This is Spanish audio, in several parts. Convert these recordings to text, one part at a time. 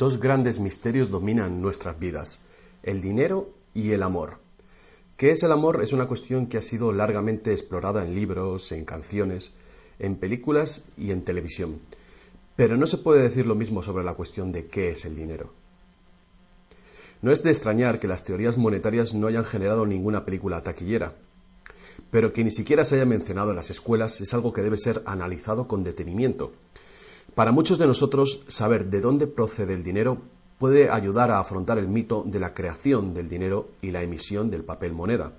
Dos grandes misterios dominan nuestras vidas: el dinero y el amor. ¿Qué es el amor? Es una cuestión que ha sido largamente explorada en libros, en canciones, en películas y en televisión. Pero no se puede decir lo mismo sobre la cuestión de qué es el dinero. No es de extrañar que las teorías monetarias no hayan generado ninguna película taquillera, pero que ni siquiera se haya mencionado en las escuelas es algo que debe ser analizado con detenimiento. Para muchos de nosotros, saber de dónde procede el dinero puede ayudar a afrontar el mito de la creación del dinero y la emisión del papel moneda.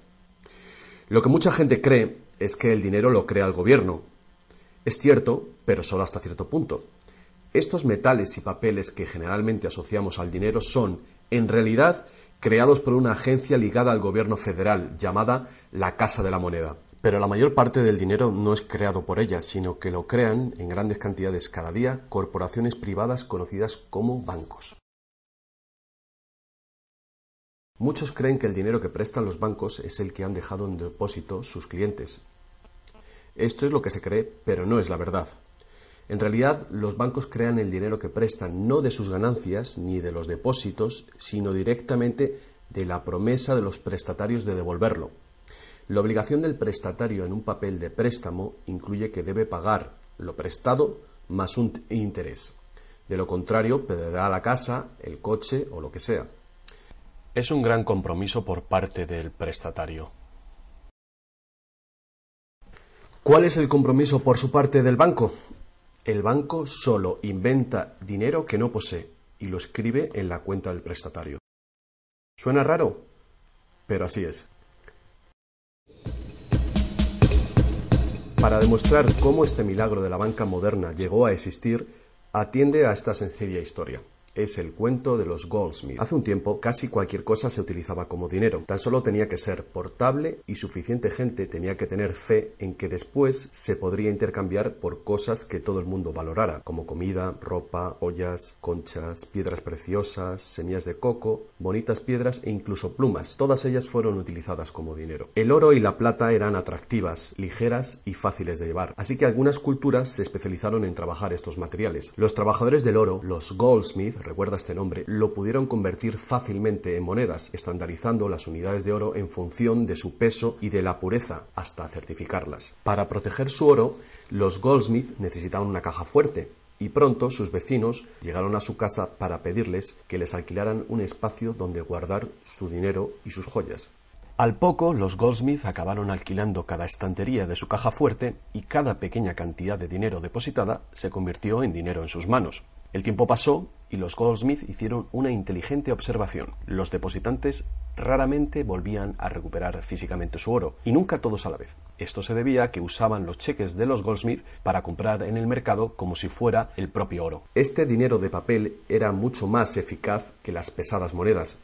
Lo que mucha gente cree es que el dinero lo crea el gobierno. Es cierto, pero solo hasta cierto punto. Estos metales y papeles que generalmente asociamos al dinero son, en realidad, creados por una agencia ligada al gobierno federal, llamada la Casa de la Moneda. Pero la mayor parte del dinero no es creado por ella, sino que lo crean en grandes cantidades cada día corporaciones privadas conocidas como bancos. Muchos creen que el dinero que prestan los bancos es el que han dejado en depósito sus clientes. Esto es lo que se cree, pero no es la verdad. En realidad, los bancos crean el dinero que prestan no de sus ganancias ni de los depósitos, sino directamente de la promesa de los prestatarios de devolverlo. La obligación del prestatario en un papel de préstamo incluye que debe pagar lo prestado más un interés. De lo contrario, perderá la casa, el coche o lo que sea. Es un gran compromiso por parte del prestatario. ¿Cuál es el compromiso por su parte del banco? El banco solo inventa dinero que no posee y lo escribe en la cuenta del prestatario. ¿Suena raro? Pero así es. Para demostrar cómo este milagro de la banca moderna llegó a existir, atiende a esta sencilla historia. Es el cuento de los Goldsmith. Hace un tiempo, casi cualquier cosa se utilizaba como dinero. Tan solo tenía que ser portable y suficiente gente tenía que tener fe en que después se podría intercambiar por cosas que todo el mundo valorara, como comida, ropa, ollas, conchas, piedras preciosas, semillas de coco, bonitas piedras e incluso plumas. Todas ellas fueron utilizadas como dinero. El oro y la plata eran atractivas, ligeras y fáciles de llevar, así que algunas culturas se especializaron en trabajar estos materiales. Los trabajadores del oro, los Goldsmith, recuerda este nombre, lo pudieron convertir fácilmente en monedas, estandarizando las unidades de oro en función de su peso y de la pureza, hasta certificarlas. Para proteger su oro, los Goldsmith necesitaban una caja fuerte, y pronto sus vecinos llegaron a su casa para pedirles que les alquilaran un espacio donde guardar su dinero y sus joyas. Al poco, los Goldsmith acabaron alquilando cada estantería de su caja fuerte y cada pequeña cantidad de dinero depositada se convirtió en dinero en sus manos. El tiempo pasó y los Goldsmith hicieron una inteligente observación. Los depositantes raramente volvían a recuperar físicamente su oro, y nunca todos a la vez. Esto se debía a que usaban los cheques de los Goldsmith para comprar en el mercado como si fuera el propio oro. Este dinero de papel era mucho más eficaz que las pesadas monedas,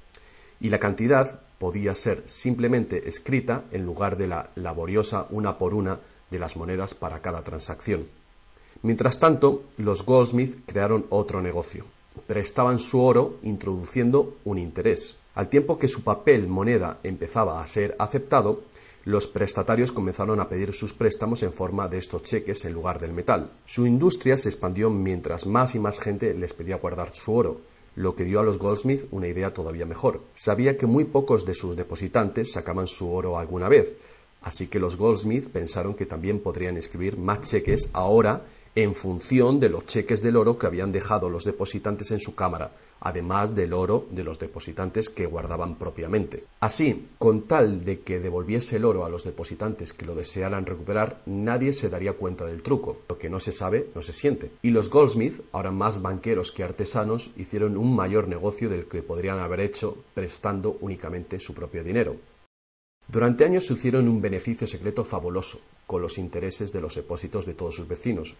y la cantidad podía ser simplemente escrita en lugar de la laboriosa una por una de las monedas para cada transacción. Mientras tanto, los Goldsmith crearon otro negocio. Prestaban su oro introduciendo un interés. Al tiempo que su papel moneda empezaba a ser aceptado, los prestatarios comenzaron a pedir sus préstamos en forma de estos cheques en lugar del metal. Su industria se expandió mientras más y más gente les pedía guardar su oro, lo que dio a los Goldsmith una idea todavía mejor. Sabía que muy pocos de sus depositantes sacaban su oro alguna vez, así que los Goldsmith pensaron que también podrían escribir más cheques ahora en función de los cheques del oro que habían dejado los depositantes en su cámara, además del oro de los depositantes que guardaban propiamente. Así, con tal de que devolviese el oro a los depositantes que lo desearan recuperar, nadie se daría cuenta del truco. Lo que no se sabe, no se siente. Y los Goldsmith, ahora más banqueros que artesanos, hicieron un mayor negocio del que podrían haber hecho prestando únicamente su propio dinero. Durante años se hicieron un beneficio secreto fabuloso con los intereses de los depósitos de todos sus vecinos.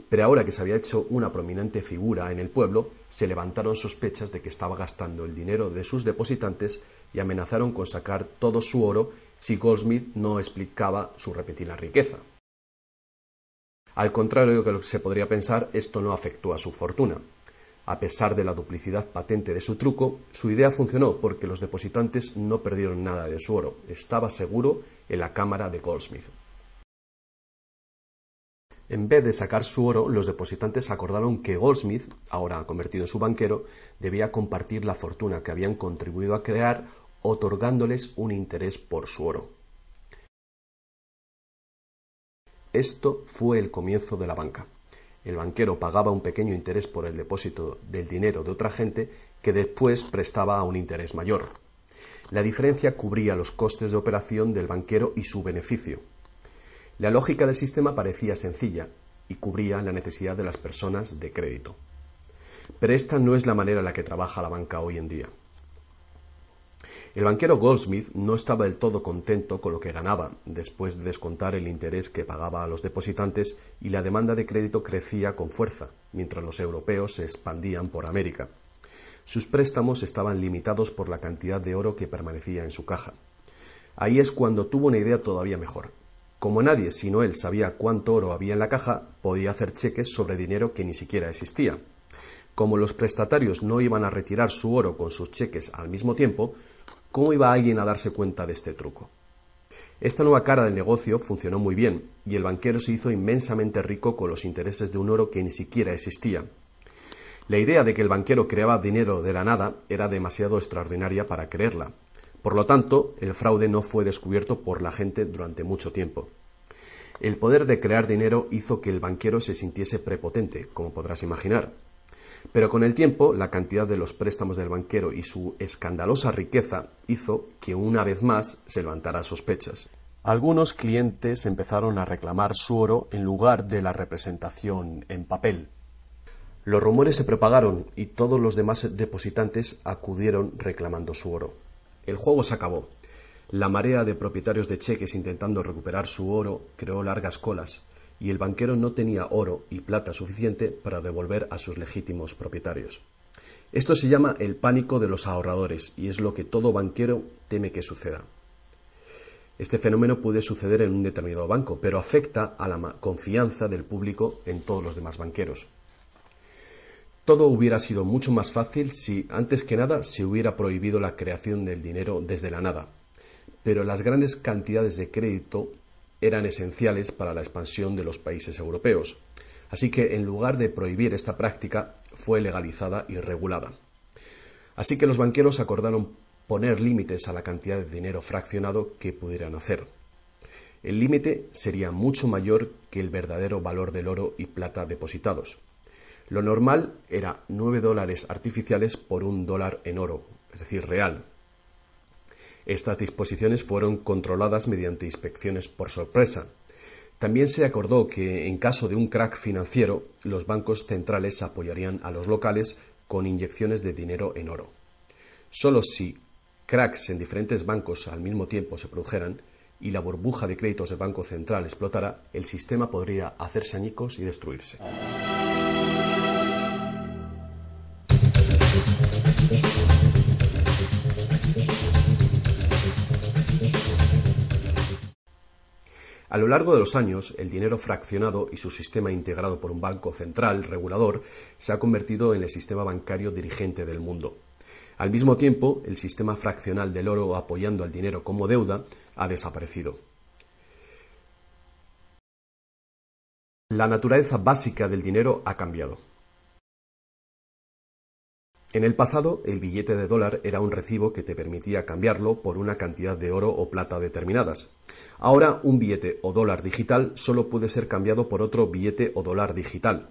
Pero ahora que se había hecho una prominente figura en el pueblo, se levantaron sospechas de que estaba gastando el dinero de sus depositantes y amenazaron con sacar todo su oro si Goldsmith no explicaba su repentina riqueza. Al contrario de lo que se podría pensar, esto no afectó a su fortuna. A pesar de la duplicidad patente de su truco, su idea funcionó porque los depositantes no perdieron nada de su oro. Estaba seguro en la cámara de Goldsmith. En vez de sacar su oro, los depositantes acordaron que Goldsmith, ahora convertido en su banquero, debía compartir la fortuna que habían contribuido a crear, otorgándoles un interés por su oro. Esto fue el comienzo de la banca. El banquero pagaba un pequeño interés por el depósito del dinero de otra gente que después prestaba a un interés mayor. La diferencia cubría los costes de operación del banquero y su beneficio. La lógica del sistema parecía sencilla y cubría la necesidad de las personas de crédito. Pero esta no es la manera en la que trabaja la banca hoy en día. El banquero Goldsmith no estaba del todo contento con lo que ganaba, después de descontar el interés que pagaba a los depositantes, y la demanda de crédito crecía con fuerza, mientras los europeos se expandían por América. Sus préstamos estaban limitados por la cantidad de oro que permanecía en su caja. Ahí es cuando tuvo una idea todavía mejor. Como nadie sino él sabía cuánto oro había en la caja, podía hacer cheques sobre dinero que ni siquiera existía. Como los prestatarios no iban a retirar su oro con sus cheques al mismo tiempo, ¿cómo iba alguien a darse cuenta de este truco? Esta nueva cara del negocio funcionó muy bien, y el banquero se hizo inmensamente rico con los intereses de un oro que ni siquiera existía. La idea de que el banquero creaba dinero de la nada era demasiado extraordinaria para creerla. Por lo tanto, el fraude no fue descubierto por la gente durante mucho tiempo. El poder de crear dinero hizo que el banquero se sintiese prepotente, como podrás imaginar. Pero con el tiempo, la cantidad de los préstamos del banquero y su escandalosa riqueza hizo que una vez más se levantara sospechas. Algunos clientes empezaron a reclamar su oro en lugar de la representación en papel. Los rumores se propagaron y todos los demás depositantes acudieron reclamando su oro. El juego se acabó. La marea de propietarios de cheques intentando recuperar su oro creó largas colas, y el banquero no tenía oro y plata suficiente para devolver a sus legítimos propietarios. Esto se llama el pánico de los ahorradores, y es lo que todo banquero teme que suceda. Este fenómeno puede suceder en un determinado banco, pero afecta a la confianza del público en todos los demás banqueros. Todo hubiera sido mucho más fácil si, antes que nada, se hubiera prohibido la creación del dinero desde la nada. Pero las grandes cantidades de crédito eran esenciales para la expansión de los países europeos. Así que, en lugar de prohibir esta práctica, fue legalizada y regulada. Así que los banqueros acordaron poner límites a la cantidad de dinero fraccionado que pudieran hacer. El límite sería mucho mayor que el verdadero valor del oro y plata depositados. Lo normal era $9 artificiales por $1 en oro, es decir, real. Estas disposiciones fueron controladas mediante inspecciones por sorpresa. También se acordó que, en caso de un crack financiero, los bancos centrales apoyarían a los locales con inyecciones de dinero en oro. Solo si cracks en diferentes bancos al mismo tiempo se produjeran y la burbuja de créditos del Banco Central explotara, el sistema podría hacerse añicos y destruirse. A lo largo de los años, el dinero fraccionado y su sistema integrado por un banco central regulador se ha convertido en el sistema bancario dirigente del mundo. Al mismo tiempo, el sistema fraccional del oro apoyando al dinero como deuda ha desaparecido. La naturaleza básica del dinero ha cambiado. En el pasado, el billete de dólar era un recibo que te permitía cambiarlo por una cantidad de oro o plata determinadas. Ahora, un billete o dólar digital solo puede ser cambiado por otro billete o dólar digital.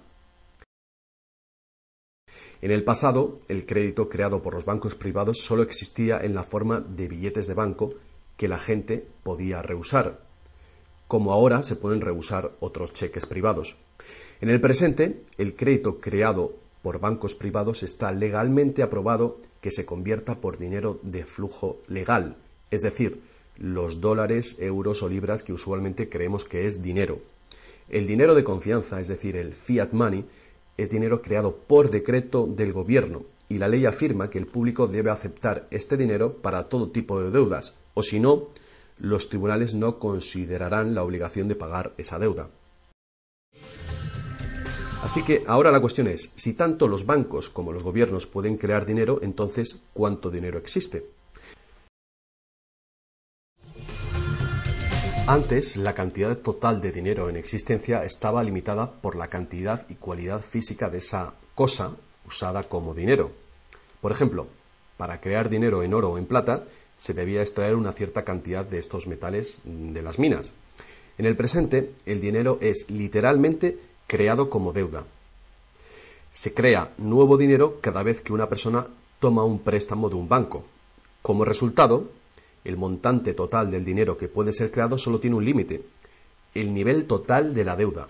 En el pasado, el crédito creado por los bancos privados solo existía en la forma de billetes de banco que la gente podía rehusar, como ahora se pueden rehusar otros cheques privados. En el presente, el crédito creado por bancos privados está legalmente aprobado que se convierta por dinero de flujo legal, es decir, los dólares, euros o libras que usualmente creemos que es dinero. El dinero de confianza, es decir, el fiat money, es dinero creado por decreto del gobierno, y la ley afirma que el público debe aceptar este dinero para todo tipo de deudas, o si no, los tribunales no considerarán la obligación de pagar esa deuda. Así que ahora la cuestión es, si tanto los bancos como los gobiernos pueden crear dinero, entonces, ¿cuánto dinero existe? Antes, la cantidad total de dinero en existencia estaba limitada por la cantidad y cualidad física de esa cosa usada como dinero. Por ejemplo, para crear dinero en oro o en plata, se debía extraer una cierta cantidad de estos metales de las minas. En el presente, el dinero es literalmente creado como deuda. Se crea nuevo dinero cada vez que una persona toma un préstamo de un banco. Como resultado, el montante total del dinero que puede ser creado solo tiene un límite: el nivel total de la deuda.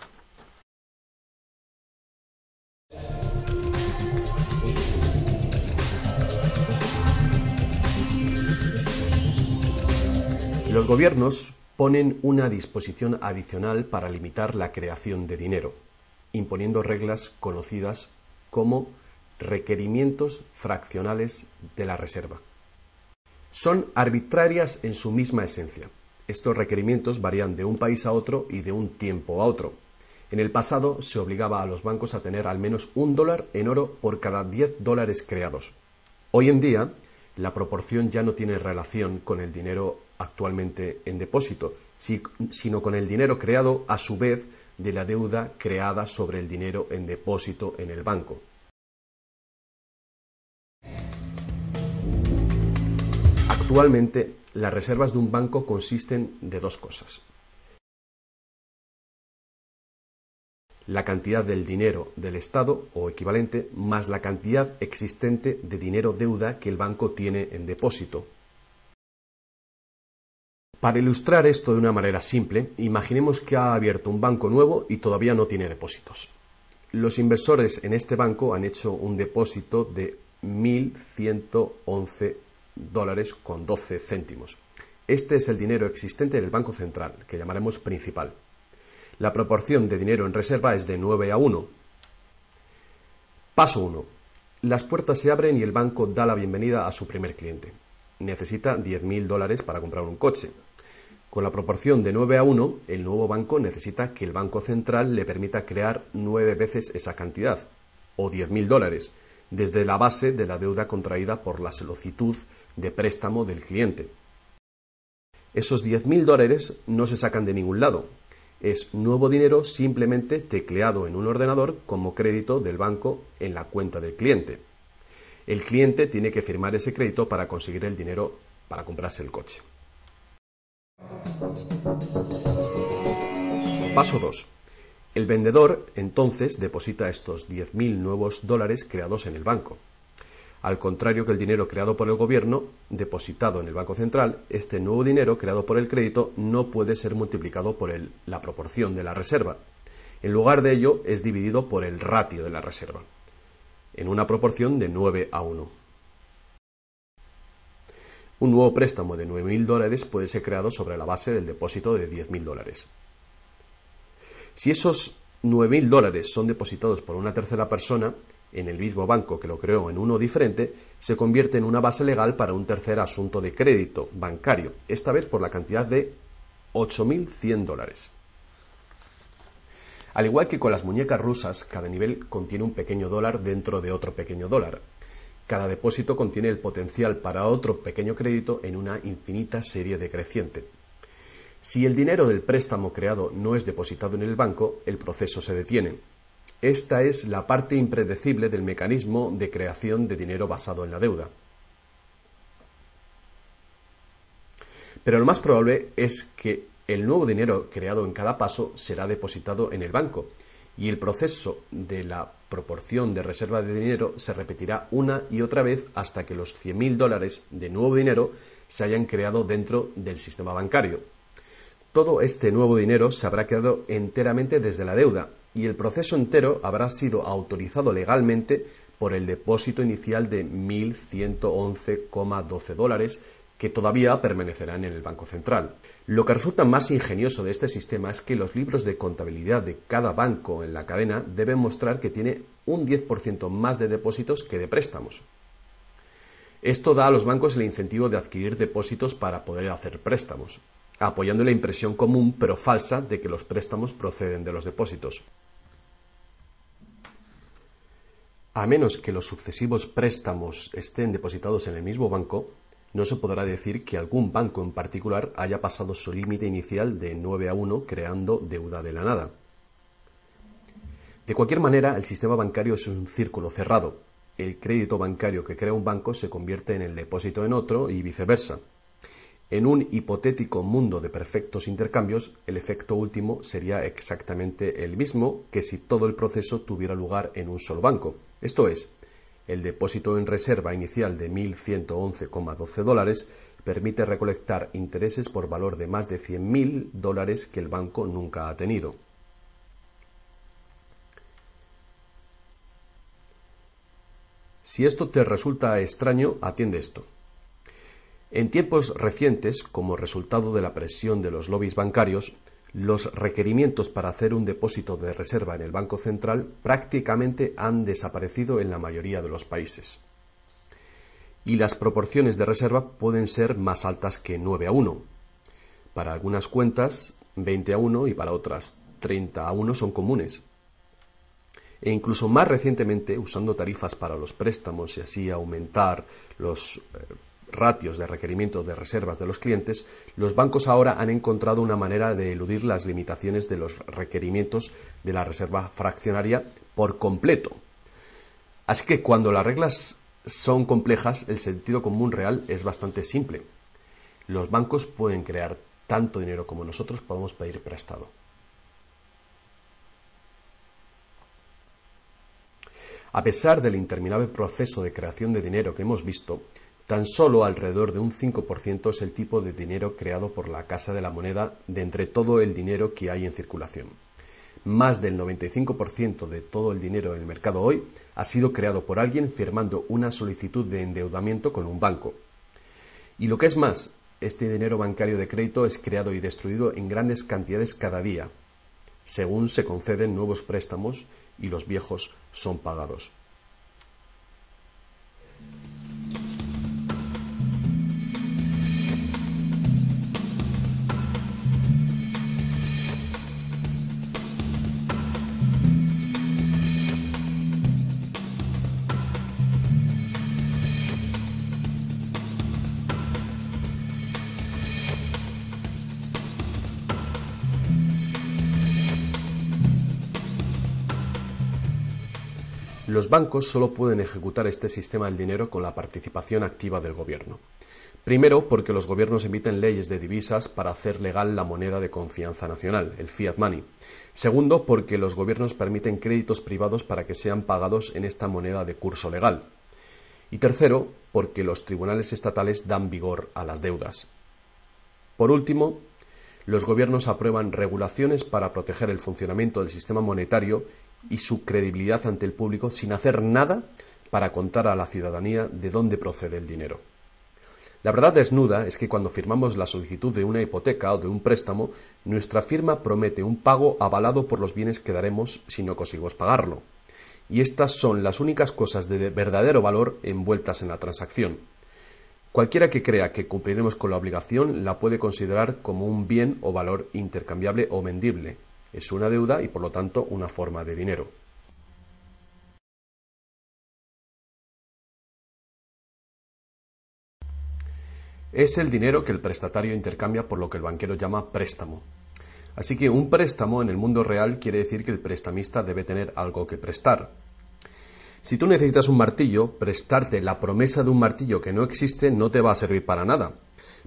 Los gobiernos ponen una disposición adicional para limitar la creación de dinero, imponiendo reglas conocidas como requerimientos fraccionales de la reserva. Son arbitrarias en su misma esencia. Estos requerimientos varían de un país a otro y de un tiempo a otro. En el pasado se obligaba a los bancos a tener al menos $1 en oro por cada $10 creados. Hoy en día, la proporción ya no tiene relación con el dinero actualmente en depósito, sino con el dinero creado a su vez de la deuda creada sobre el dinero en depósito en el banco. Actualmente, las reservas de un banco consisten de dos cosas: la cantidad del dinero del Estado o equivalente más la cantidad existente de dinero deuda que el banco tiene en depósito. Para ilustrar esto de una manera simple, imaginemos que ha abierto un banco nuevo y todavía no tiene depósitos. Los inversores en este banco han hecho un depósito de $1.111,12. Este es el dinero existente en el Banco Central, que llamaremos principal. La proporción de dinero en reserva es de 9:1. Paso 1. Las puertas se abren y el banco da la bienvenida a su primer cliente. Necesita $10.000 para comprar un coche. Con la proporción de 9:1, el nuevo banco necesita que el Banco Central le permita crear 9 veces esa cantidad, o $10.000, desde la base de la deuda contraída por la solicitud de préstamo del cliente. Esos $10.000 no se sacan de ningún lado. Es nuevo dinero simplemente tecleado en un ordenador como crédito del banco en la cuenta del cliente. El cliente tiene que firmar ese crédito para conseguir el dinero para comprarse el coche. Paso 2. El vendedor entonces deposita estos 10.000 nuevos dólares creados en el banco. Al contrario que el dinero creado por el gobierno, depositado en el Banco Central, este nuevo dinero creado por el crédito no puede ser multiplicado por la proporción de la reserva. En lugar de ello, es dividido por el ratio de la reserva, en una proporción de 9:1. Un nuevo préstamo de $9.000 puede ser creado sobre la base del depósito de $10.000. Si esos $9.000 son depositados por una tercera persona en el mismo banco que lo creó en uno diferente, se convierte en una base legal para un tercer asunto de crédito bancario, esta vez por la cantidad de $8.100. Al igual que con las muñecas rusas, cada nivel contiene un pequeño dólar dentro de otro pequeño dólar. Cada depósito contiene el potencial para otro pequeño crédito en una infinita serie decreciente. Si el dinero del préstamo creado no es depositado en el banco, el proceso se detiene. Esta es la parte impredecible del mecanismo de creación de dinero basado en la deuda. Pero lo más probable es que el nuevo dinero creado en cada paso será depositado en el banco, y el proceso de la proporción de reserva de dinero se repetirá una y otra vez hasta que los $100.000 de nuevo dinero se hayan creado dentro del sistema bancario. Todo este nuevo dinero se habrá creado enteramente desde la deuda, y el proceso entero habrá sido autorizado legalmente por el depósito inicial de $1.111,12 que todavía permanecerán en el Banco Central. Lo que resulta más ingenioso de este sistema es que los libros de contabilidad de cada banco en la cadena deben mostrar que tiene un 10% más de depósitos que de préstamos. Esto da a los bancos el incentivo de adquirir depósitos para poder hacer préstamos, apoyando la impresión común pero falsa de que los préstamos proceden de los depósitos. A menos que los sucesivos préstamos estén depositados en el mismo banco, no se podrá decir que algún banco en particular haya pasado su límite inicial de 9-1 creando deuda de la nada. De cualquier manera, el sistema bancario es un círculo cerrado. El crédito bancario que crea un banco se convierte en el depósito en otro y viceversa. En un hipotético mundo de perfectos intercambios, el efecto último sería exactamente el mismo que si todo el proceso tuviera lugar en un solo banco. Esto es, el depósito en reserva inicial de $1.111,12 permite recolectar intereses por valor de más de $100.000 que el banco nunca ha tenido. Si esto te resulta extraño, atiende esto. En tiempos recientes, como resultado de la presión de los lobbies bancarios, los requerimientos para hacer un depósito de reserva en el Banco Central prácticamente han desaparecido en la mayoría de los países. Y las proporciones de reserva pueden ser más altas que 9-1. Para algunas cuentas, 20-1 y para otras 30-1 son comunes. E incluso más recientemente, usando tarifas para los préstamos y así aumentar los ratios de requerimientos de reservas de los clientes, los bancos ahora han encontrado una manera de eludir las limitaciones de los requerimientos de la reserva fraccionaria por completo. Así que cuando las reglas son complejas, el sentido común real es bastante simple. Los bancos pueden crear tanto dinero como nosotros podemos pedir prestado. A pesar del interminable proceso de creación de dinero que hemos visto, tan solo alrededor de un 5% es el tipo de dinero creado por la Casa de la Moneda de entre todo el dinero que hay en circulación. Más del 95% de todo el dinero en el mercado hoy ha sido creado por alguien firmando una solicitud de endeudamiento con un banco. Y lo que es más, este dinero bancario de crédito es creado y destruido en grandes cantidades cada día, según se conceden nuevos préstamos y los viejos son pagados. Los bancos solo pueden ejecutar este sistema del dinero con la participación activa del gobierno. Primero, porque los gobiernos emiten leyes de divisas para hacer legal la moneda de confianza nacional, el fiat money. Segundo, porque los gobiernos permiten créditos privados para que sean pagados en esta moneda de curso legal. Y tercero, porque los tribunales estatales dan vigor a las deudas. Por último, los gobiernos aprueban regulaciones para proteger el funcionamiento del sistema monetario y su credibilidad ante el público sin hacer nada para contar a la ciudadanía de dónde procede el dinero. La verdad desnuda es que cuando firmamos la solicitud de una hipoteca o de un préstamo, nuestra firma promete un pago avalado por los bienes que daremos si no conseguimos pagarlo. Y estas son las únicas cosas de verdadero valor envueltas en la transacción. Cualquiera que crea que cumpliremos con la obligación la puede considerar como un bien o valor intercambiable o vendible. Es una deuda y por lo tanto una forma de dinero. Es el dinero que el prestatario intercambia por lo que el banquero llama préstamo. Así que un préstamo en el mundo real quiere decir que el prestamista debe tener algo que prestar. Si tú necesitas un martillo, prestarte la promesa de un martillo que no existe no te va a servir para nada.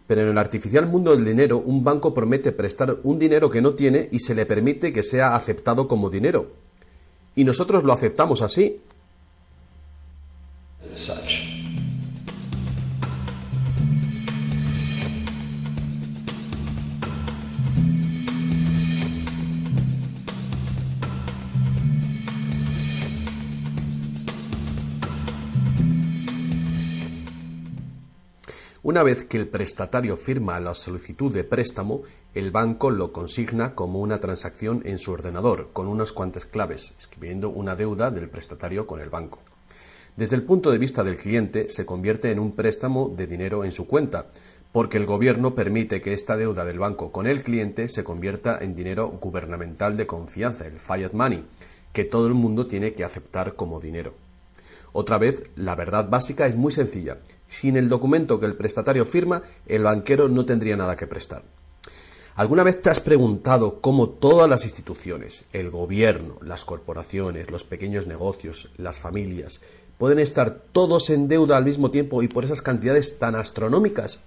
Pero en el artificial mundo del dinero, un banco promete prestar un dinero que no tiene y se le permite que sea aceptado como dinero. Y nosotros lo aceptamos así. Una vez que el prestatario firma la solicitud de préstamo, el banco lo consigna como una transacción en su ordenador, con unas cuantas claves, escribiendo una deuda del prestatario con el banco. Desde el punto de vista del cliente, se convierte en un préstamo de dinero en su cuenta, porque el gobierno permite que esta deuda del banco con el cliente se convierta en dinero gubernamental de confianza, el fiat money, que todo el mundo tiene que aceptar como dinero. Otra vez, la verdad básica es muy sencilla. Sin el documento que el prestatario firma, el banquero no tendría nada que prestar. ¿Alguna vez te has preguntado cómo todas las instituciones, el gobierno, las corporaciones, los pequeños negocios, las familias, pueden estar todos en deuda al mismo tiempo y por esas cantidades tan astronómicas?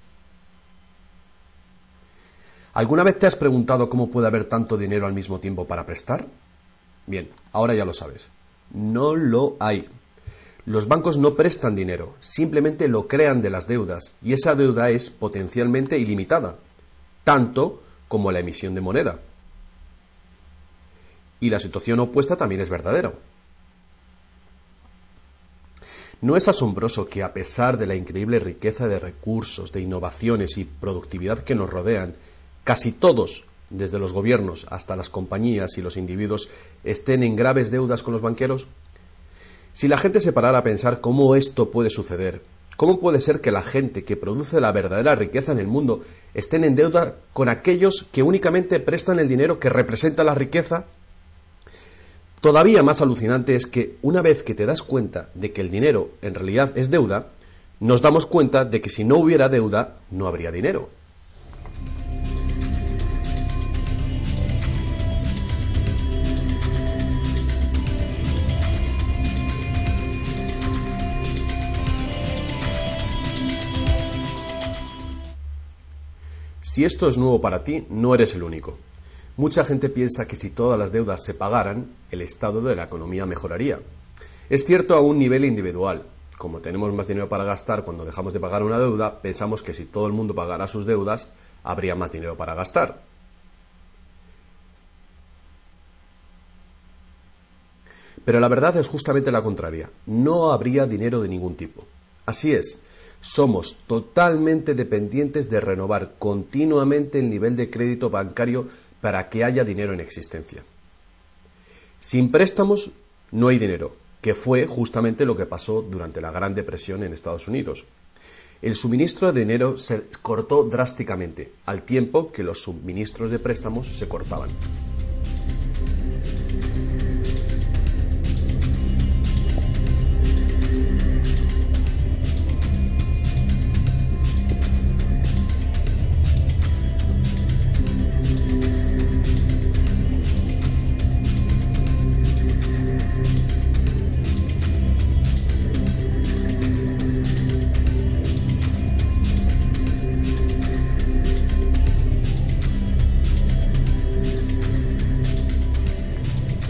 ¿Alguna vez te has preguntado cómo puede haber tanto dinero al mismo tiempo para prestar? Bien, ahora ya lo sabes. No lo hay. Los bancos no prestan dinero, simplemente lo crean de las deudas, y esa deuda es potencialmente ilimitada, tanto como la emisión de moneda. Y la situación opuesta también es verdadera. ¿No es asombroso que a pesar de la increíble riqueza de recursos, de innovaciones y productividad que nos rodean, casi todos, desde los gobiernos hasta las compañías y los individuos, estén en graves deudas con los banqueros? Si la gente se parara a pensar cómo esto puede suceder, ¿cómo puede ser que la gente que produce la verdadera riqueza en el mundo estén en deuda con aquellos que únicamente prestan el dinero que representa la riqueza? Todavía más alucinante es que una vez que te das cuenta de que el dinero en realidad es deuda, nos damos cuenta de que si no hubiera deuda, no habría dinero. Si esto es nuevo para ti, no eres el único. Mucha gente piensa que si todas las deudas se pagaran, el estado de la economía mejoraría. Es cierto a un nivel individual. Como tenemos más dinero para gastar cuando dejamos de pagar una deuda, pensamos que si todo el mundo pagara sus deudas, habría más dinero para gastar. Pero la verdad es justamente la contraria. No habría dinero de ningún tipo. Así es. Somos totalmente dependientes de renovar continuamente el nivel de crédito bancario para que haya dinero en existencia. Sin préstamos no hay dinero, que fue justamente lo que pasó durante la Gran Depresión en Estados Unidos. El suministro de dinero se cortó drásticamente, al tiempo que los suministros de préstamos se cortaban.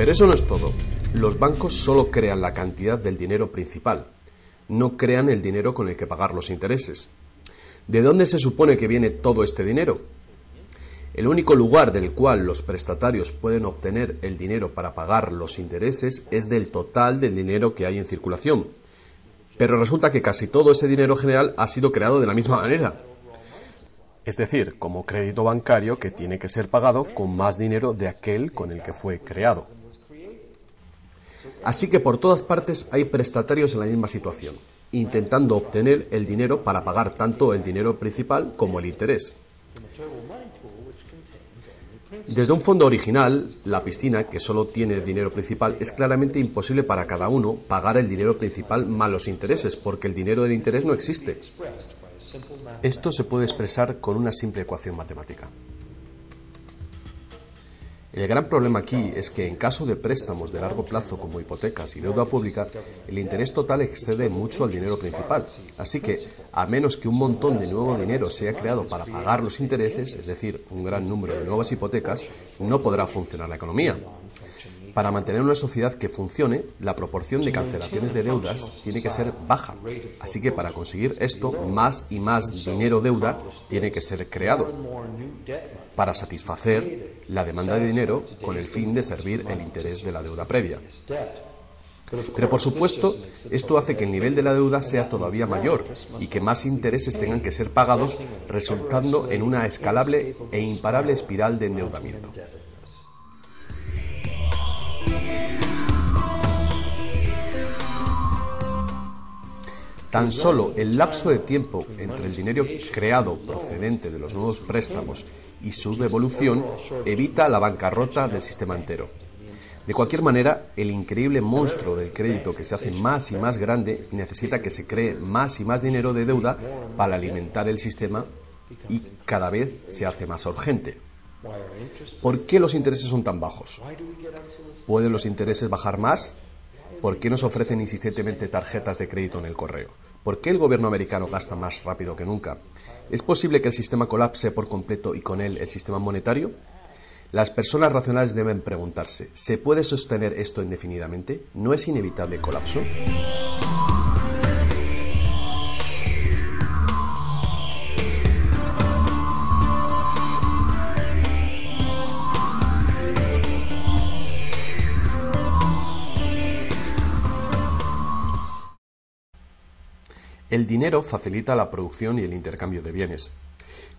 Pero eso no es todo. Los bancos solo crean la cantidad del dinero principal, no crean el dinero con el que pagar los intereses. ¿De dónde se supone que viene todo este dinero? El único lugar del cual los prestatarios pueden obtener el dinero para pagar los intereses es del total del dinero que hay en circulación. Pero resulta que casi todo ese dinero general ha sido creado de la misma manera. Es decir, como crédito bancario que tiene que ser pagado con más dinero de aquel con el que fue creado. Así que por todas partes hay prestatarios en la misma situación, intentando obtener el dinero para pagar tanto el dinero principal como el interés. Desde un fondo original, la piscina, que solo tiene dinero principal, es claramente imposible para cada uno pagar el dinero principal más los intereses, porque el dinero del interés no existe. Esto se puede expresar con una simple ecuación matemática. El gran problema aquí es que en caso de préstamos de largo plazo como hipotecas y deuda pública, el interés total excede mucho al dinero principal. Así que, a menos que un montón de nuevo dinero sea creado para pagar los intereses, es decir, un gran número de nuevas hipotecas, no podrá funcionar la economía. Para mantener una sociedad que funcione, la proporción de cancelaciones de deudas tiene que ser baja. Así que para conseguir esto, más y más dinero deuda tiene que ser creado para satisfacer la demanda de dinero con el fin de servir el interés de la deuda previa. Pero por supuesto, esto hace que el nivel de la deuda sea todavía mayor y que más intereses tengan que ser pagados, resultando en una escalable e imparable espiral de endeudamiento. Tan solo el lapso de tiempo entre el dinero creado procedente de los nuevos préstamos y su devolución evita la bancarrota del sistema entero. De cualquier manera, el increíble monstruo del crédito que se hace más y más grande necesita que se cree más y más dinero de deuda para alimentar el sistema y cada vez se hace más urgente. ¿Por qué los intereses son tan bajos? ¿Pueden los intereses bajar más? ¿Por qué nos ofrecen insistentemente tarjetas de crédito en el correo? ¿Por qué el gobierno americano gasta más rápido que nunca? ¿Es posible que el sistema colapse por completo y con él el sistema monetario? Las personas racionales deben preguntarse, ¿se puede sostener esto indefinidamente? ¿No es inevitable el colapso? El dinero facilita la producción y el intercambio de bienes.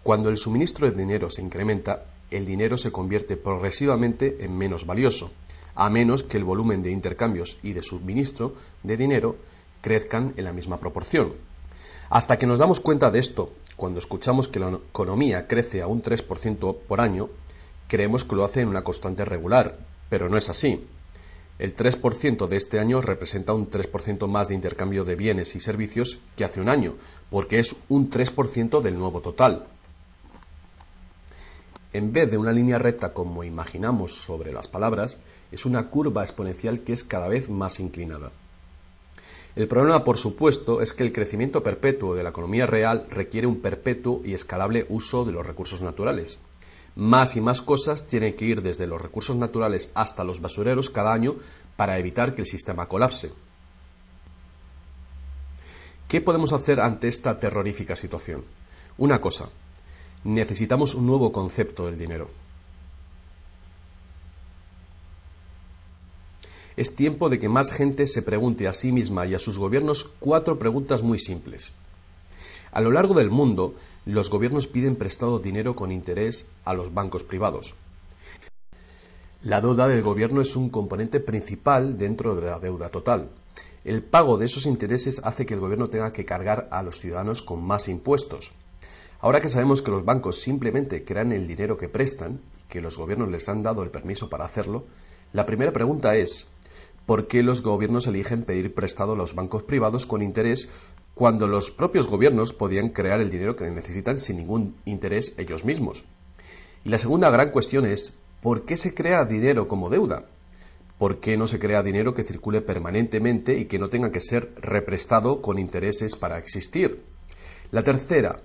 Cuando el suministro de dinero se incrementa, el dinero se convierte progresivamente en menos valioso, a menos que el volumen de intercambios y de suministro de dinero crezcan en la misma proporción. Hasta que nos damos cuenta de esto, cuando escuchamos que la economía crece a un 3% por año, creemos que lo hace en una constante regular, pero no es así. El 3% de este año representa un 3% más de intercambio de bienes y servicios que hace un año, porque es un 3% del nuevo total. En vez de una línea recta como imaginamos sobre las palabras, es una curva exponencial que es cada vez más inclinada. El problema, por supuesto, es que el crecimiento perpetuo de la economía real requiere un perpetuo y escalable uso de los recursos naturales. Más y más cosas tienen que ir desde los recursos naturales hasta los basureros cada año para evitar que el sistema colapse. ¿Qué podemos hacer ante esta terrorífica situación? Una cosa, necesitamos un nuevo concepto del dinero. Es tiempo de que más gente se pregunte a sí misma y a sus gobiernos 4 preguntas muy simples. A lo largo del mundo, los gobiernos piden prestado dinero con interés a los bancos privados. La deuda del gobierno es un componente principal dentro de la deuda total. El pago de esos intereses hace que el gobierno tenga que cargar a los ciudadanos con más impuestos. Ahora que sabemos que los bancos simplemente crean el dinero que prestan, que los gobiernos les han dado el permiso para hacerlo, la primera pregunta es, ¿por qué los gobiernos eligen pedir prestado a los bancos privados con interés cuando los propios gobiernos podían crear el dinero que necesitan sin ningún interés ellos mismos? Y la segunda gran cuestión es, ¿por qué se crea dinero como deuda? ¿Por qué no se crea dinero que circule permanentemente y que no tenga que ser represtado con intereses para existir? La tercera,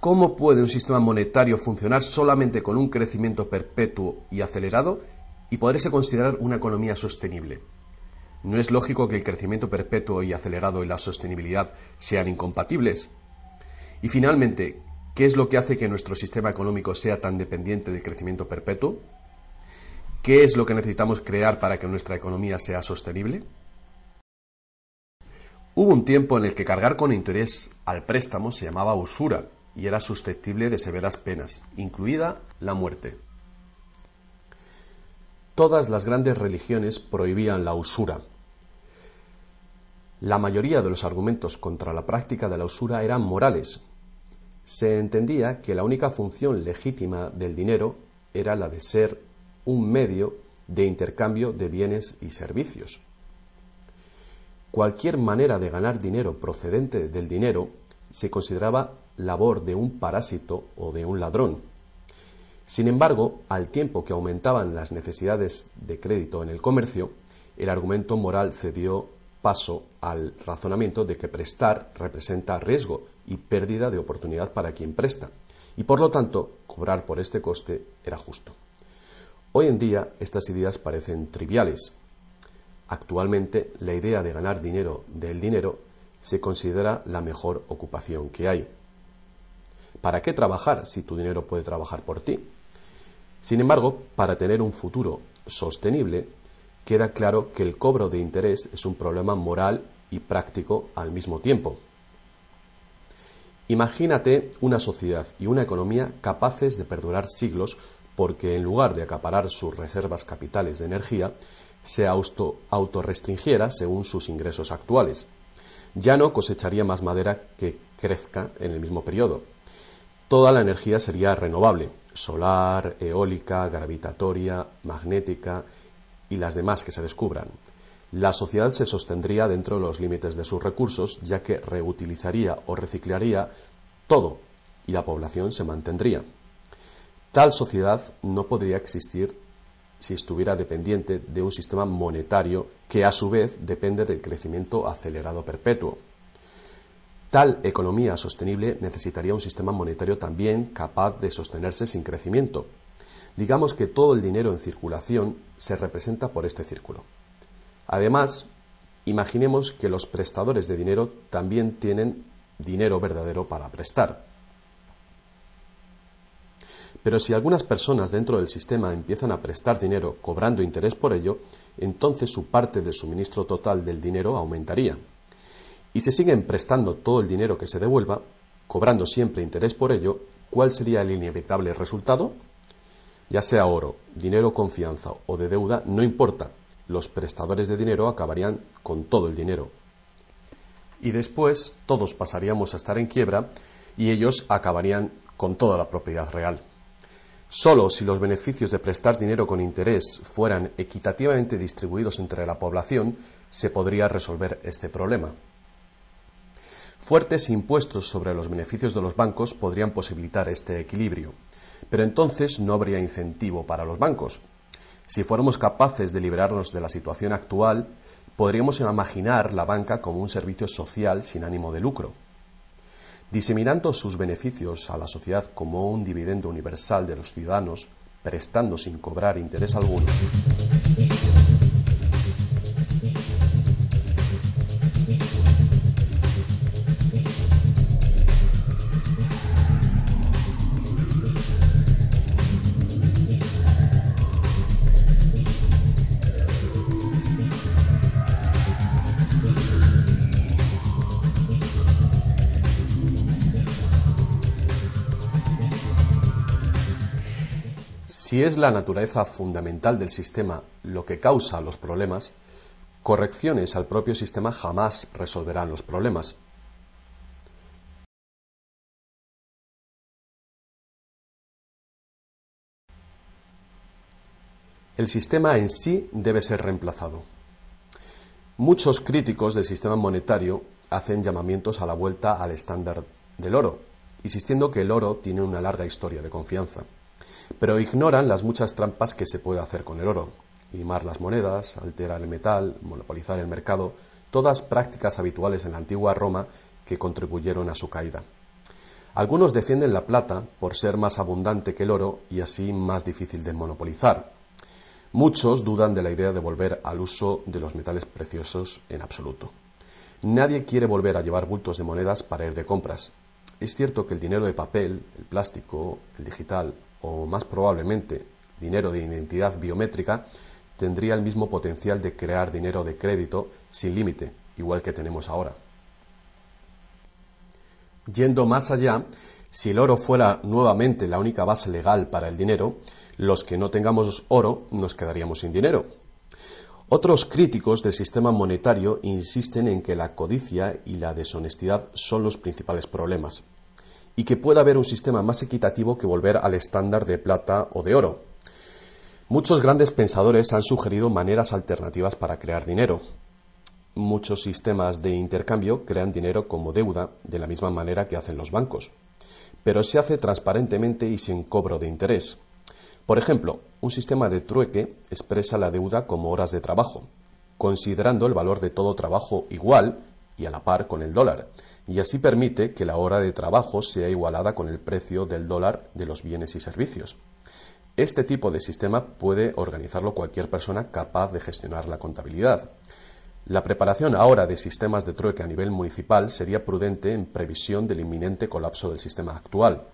¿cómo puede un sistema monetario funcionar solamente con un crecimiento perpetuo y acelerado y poderse considerar una economía sostenible? ¿No es lógico que el crecimiento perpetuo y acelerado y la sostenibilidad sean incompatibles? Y finalmente, ¿qué es lo que hace que nuestro sistema económico sea tan dependiente del crecimiento perpetuo? ¿Qué es lo que necesitamos crear para que nuestra economía sea sostenible? Hubo un tiempo en el que cargar con interés al préstamo se llamaba usura y era susceptible de severas penas, incluida la muerte. Todas las grandes religiones prohibían la usura. La mayoría de los argumentos contra la práctica de la usura eran morales. Se entendía que la única función legítima del dinero era la de ser un medio de intercambio de bienes y servicios. Cualquier manera de ganar dinero procedente del dinero se consideraba labor de un parásito o de un ladrón. Sin embargo, al tiempo que aumentaban las necesidades de crédito en el comercio, el argumento moral cedió paso al razonamiento de que prestar representa riesgo y pérdida de oportunidad para quien presta, y por lo tanto, cobrar por este coste era justo. Hoy en día, estas ideas parecen triviales. Actualmente, la idea de ganar dinero del dinero se considera la mejor ocupación que hay. ¿Para qué trabajar si tu dinero puede trabajar por ti? Sin embargo, para tener un futuro sostenible, queda claro que el cobro de interés es un problema moral y práctico al mismo tiempo. Imagínate una sociedad y una economía capaces de perdurar siglos porque en lugar de acaparar sus reservas capitales de energía, se autorrestringiera según sus ingresos actuales. Ya no cosecharía más madera que crezca en el mismo periodo. Toda la energía sería renovable, solar, eólica, gravitatoria, magnética, y las demás que se descubran. La sociedad se sostendría dentro de los límites de sus recursos, ya que reutilizaría o reciclaría todo y la población se mantendría. Tal sociedad no podría existir si estuviera dependiente de un sistema monetario que a su vez depende del crecimiento acelerado perpetuo. Tal economía sostenible necesitaría un sistema monetario también capaz de sostenerse sin crecimiento. Digamos que todo el dinero en circulación se representa por este círculo. Además, imaginemos que los prestadores de dinero también tienen dinero verdadero para prestar. Pero si algunas personas dentro del sistema empiezan a prestar dinero cobrando interés por ello, entonces su parte del suministro total del dinero aumentaría. Y si siguen prestando todo el dinero que se devuelva, cobrando siempre interés por ello, ¿cuál sería el inevitable resultado? Ya sea oro, dinero, confianza o de deuda, no importa, los prestadores de dinero acabarían con todo el dinero. Y después todos pasaríamos a estar en quiebra y ellos acabarían con toda la propiedad real. Solo si los beneficios de prestar dinero con interés fueran equitativamente distribuidos entre la población, se podría resolver este problema. Fuertes impuestos sobre los beneficios de los bancos podrían posibilitar este equilibrio, pero entonces no habría incentivo para los bancos. Si fuéramos capaces de liberarnos de la situación actual, podríamos imaginar la banca como un servicio social sin ánimo de lucro. Diseminando sus beneficios a la sociedad como un dividendo universal de los ciudadanos, prestando sin cobrar interés alguno. Si es la naturaleza fundamental del sistema lo que causa los problemas, correcciones al propio sistema jamás resolverán los problemas. El sistema en sí debe ser reemplazado. Muchos críticos del sistema monetario hacen llamamientos a la vuelta al estándar del oro, insistiendo que el oro tiene una larga historia de confianza. Pero ignoran las muchas trampas que se puede hacer con el oro. Limar las monedas, alterar el metal, monopolizar el mercado, todas prácticas habituales en la antigua Roma que contribuyeron a su caída. Algunos defienden la plata por ser más abundante que el oro y así más difícil de monopolizar. Muchos dudan de la idea de volver al uso de los metales preciosos en absoluto. Nadie quiere volver a llevar bultos de monedas para ir de compras. Es cierto que el dinero de papel, el plástico, el digital o más probablemente dinero de identidad biométrica tendría el mismo potencial de crear dinero de crédito sin límite, igual que tenemos ahora. Yendo más allá, si el oro fuera nuevamente la única base legal para el dinero, los que no tengamos oro nos quedaríamos sin dinero. Otros críticos del sistema monetario insisten en que la codicia y la deshonestidad son los principales problemas, y que puede haber un sistema más equitativo que volver al estándar de plata o de oro. Muchos grandes pensadores han sugerido maneras alternativas para crear dinero. Muchos sistemas de intercambio crean dinero como deuda, de la misma manera que hacen los bancos, pero se hace transparentemente y sin cobro de interés. Por ejemplo, un sistema de trueque expresa la deuda como horas de trabajo, considerando el valor de todo trabajo igual y a la par con el dólar, y así permite que la hora de trabajo sea igualada con el precio del dólar de los bienes y servicios. Este tipo de sistema puede organizarlo cualquier persona capaz de gestionar la contabilidad. La preparación ahora de sistemas de trueque a nivel municipal sería prudente en previsión del inminente colapso del sistema actual.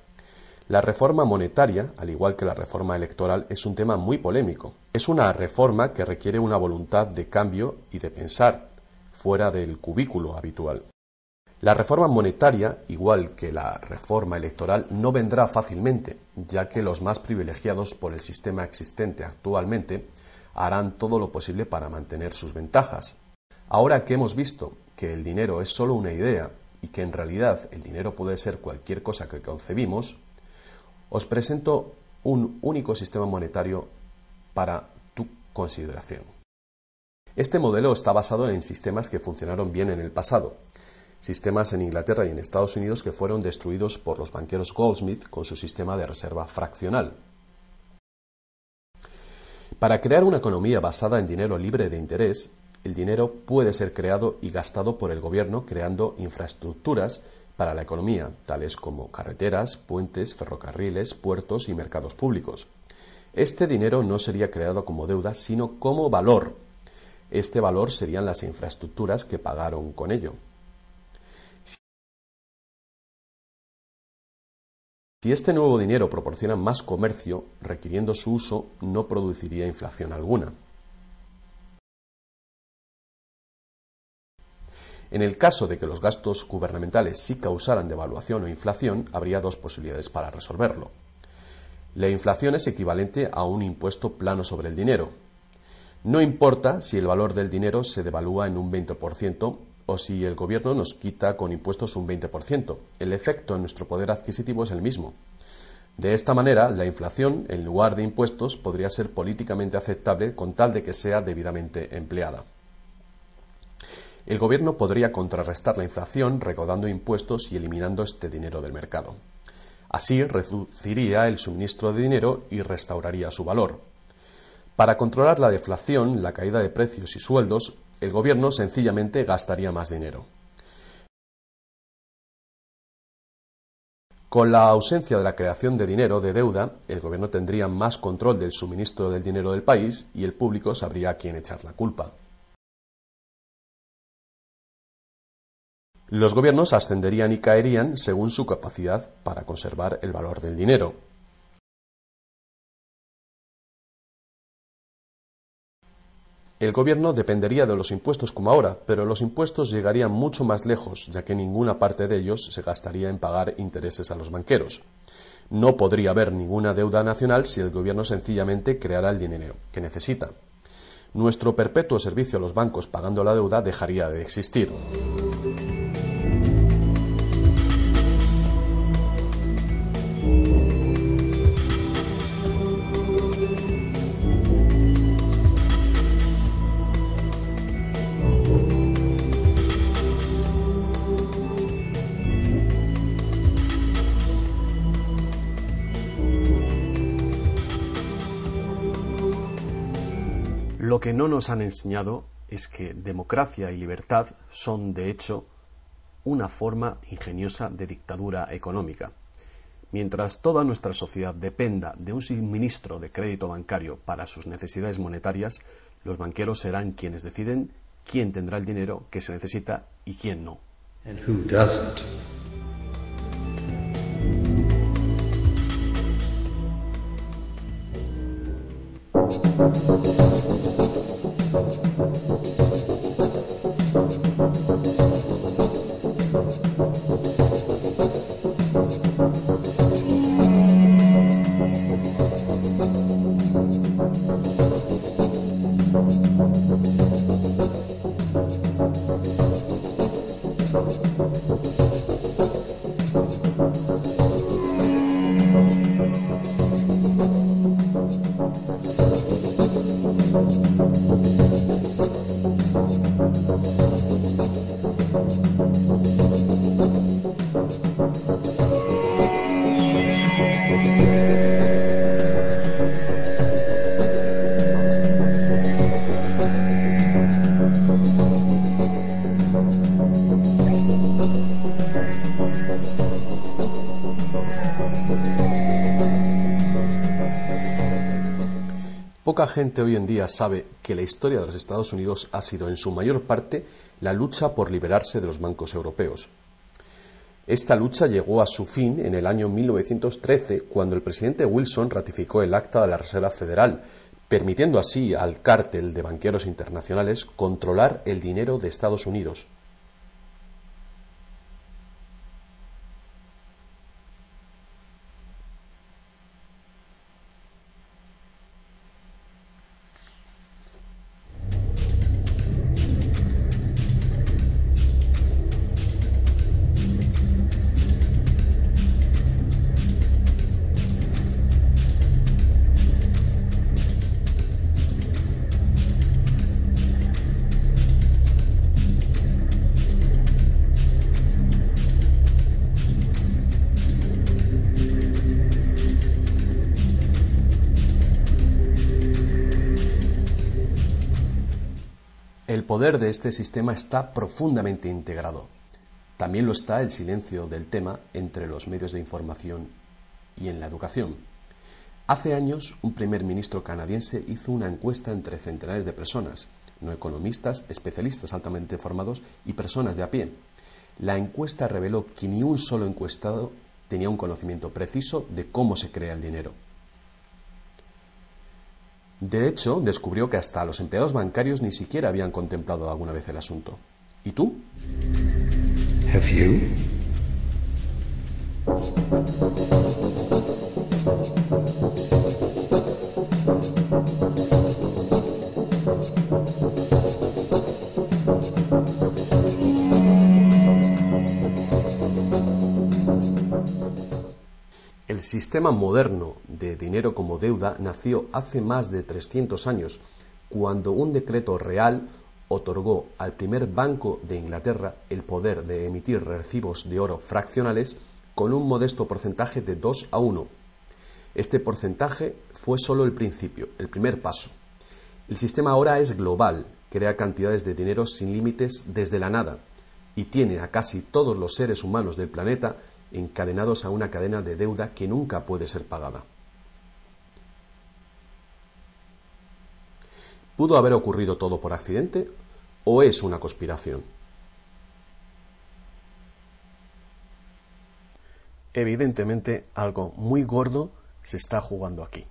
La reforma monetaria, al igual que la reforma electoral, es un tema muy polémico. Es una reforma que requiere una voluntad de cambio y de pensar fuera del cubículo habitual. La reforma monetaria, igual que la reforma electoral, no vendrá fácilmente, ya que los más privilegiados por el sistema existente actualmente harán todo lo posible para mantener sus ventajas. Ahora que hemos visto que el dinero es solo una idea y que en realidad el dinero puede ser cualquier cosa que concebimos, os presento un único sistema monetario para tu consideración. Este modelo está basado en sistemas que funcionaron bien en el pasado, sistemas en Inglaterra y en Estados Unidos que fueron destruidos por los banqueros Goldsmith con su sistema de reserva fraccional. Para crear una economía basada en dinero libre de interés, el dinero puede ser creado y gastado por el gobierno creando infraestructuras para la economía, tales como carreteras, puentes, ferrocarriles, puertos y mercados públicos. Este dinero no sería creado como deuda, sino como valor. Este valor serían las infraestructuras que pagaron con ello. Si este nuevo dinero proporciona más comercio, requiriendo su uso, no produciría inflación alguna. En el caso de que los gastos gubernamentales sí causaran devaluación o inflación, habría dos posibilidades para resolverlo. La inflación es equivalente a un impuesto plano sobre el dinero. No importa si el valor del dinero se devalúa en un 20% o si el gobierno nos quita con impuestos un 20%. El efecto en nuestro poder adquisitivo es el mismo. De esta manera, la inflación, en lugar de impuestos, podría ser políticamente aceptable con tal de que sea debidamente empleada. El gobierno podría contrarrestar la inflación recaudando impuestos y eliminando este dinero del mercado. Así reduciría el suministro de dinero y restauraría su valor. Para controlar la deflación, la caída de precios y sueldos, el gobierno sencillamente gastaría más dinero. Con la ausencia de la creación de dinero de deuda, el gobierno tendría más control del suministro del dinero del país y el público sabría a quién echar la culpa. Los gobiernos ascenderían y caerían según su capacidad para conservar el valor del dinero. El gobierno dependería de los impuestos como ahora, pero los impuestos llegarían mucho más lejos, ya que ninguna parte de ellos se gastaría en pagar intereses a los banqueros. No podría haber ninguna deuda nacional si el gobierno sencillamente creara el dinero que necesita. Nuestro perpetuo servicio a los bancos pagando la deuda dejaría de existir. Lo que no nos han enseñado es que democracia y libertad son, de hecho, una forma ingeniosa de dictadura económica. Mientras toda nuestra sociedad dependa de un suministro de crédito bancario para sus necesidades monetarias, los banqueros serán quienes deciden quién tendrá el dinero que se necesita y quién no. And who doesn't. Poca gente hoy en día sabe que la historia de los Estados Unidos ha sido en su mayor parte la lucha por liberarse de los bancos europeos. Esta lucha llegó a su fin en el año 1913, cuando el presidente Wilson ratificó el Acta de la Reserva Federal, permitiendo así al cártel de banqueros internacionales controlar el dinero de Estados Unidos. El poder de este sistema está profundamente integrado. También lo está el silencio del tema entre los medios de información y en la educación. Hace años, un primer ministro canadiense hizo una encuesta entre centenares de personas, no economistas, especialistas altamente formados y personas de a pie. La encuesta reveló que ni un solo encuestado tenía un conocimiento preciso de cómo se crea el dinero. De hecho, descubrió que hasta los empleados bancarios ni siquiera habían contemplado alguna vez el asunto. ¿Y tú? Have you? El sistema moderno de dinero como deuda nació hace más de 300 años, cuando un decreto real otorgó al primer Banco de Inglaterra el poder de emitir recibos de oro fraccionales con un modesto porcentaje de 2:1. Este porcentaje fue solo el principio, el primer paso. El sistema ahora es global, crea cantidades de dinero sin límites desde la nada y tiene a casi todos los seres humanos del planeta encadenados a una cadena de deuda que nunca puede ser pagada. ¿Pudo haber ocurrido todo por accidente o es una conspiración? Evidentemente, algo muy gordo se está jugando aquí.